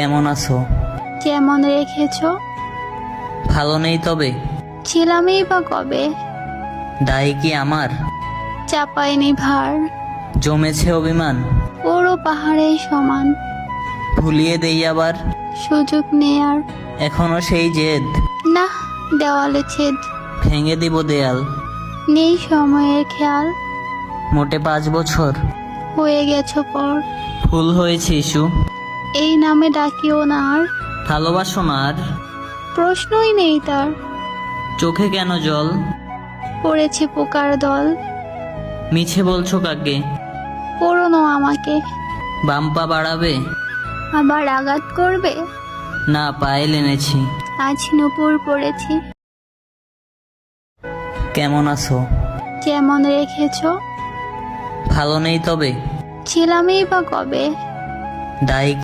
কেমন আছো? কেমন রেখেছো? ভালো নেই তবে? ছিলামই বা কবে, দায়ী কি আমার? চাপাইনি ভার, জমেছে অভিমান, পুরো পাহাড়ের সমান। ভুলিয়ে দেই আবার, সুযোগ নেয়ার এখনো সেই জেদ, না, দেওয়ালে ছেদ। ভেঙে দিব দেয়াল। নেই সময়ের খেয়াল, মোটে 5 বছর হয়ে গেছো পর। ভুল হয়েছে ইস্যু, এই নামে ডাকিও না আর, ভালোবাসো না আর। প্রশ্নই নেই তার। চোখে কেন জল? পড়েছে পোকার দল, মিছে বলছো কাকে? পুরনো আমাকে বাম্পা বাড়াবে? আবার আঘাত করবে। না, পায়েল এনেছি। আজ নূপুর পড়েছি। কেমন আছো? কেমন রেখেছো? ভালো নেই তবে? ছিলামই বা কবে, দায়ী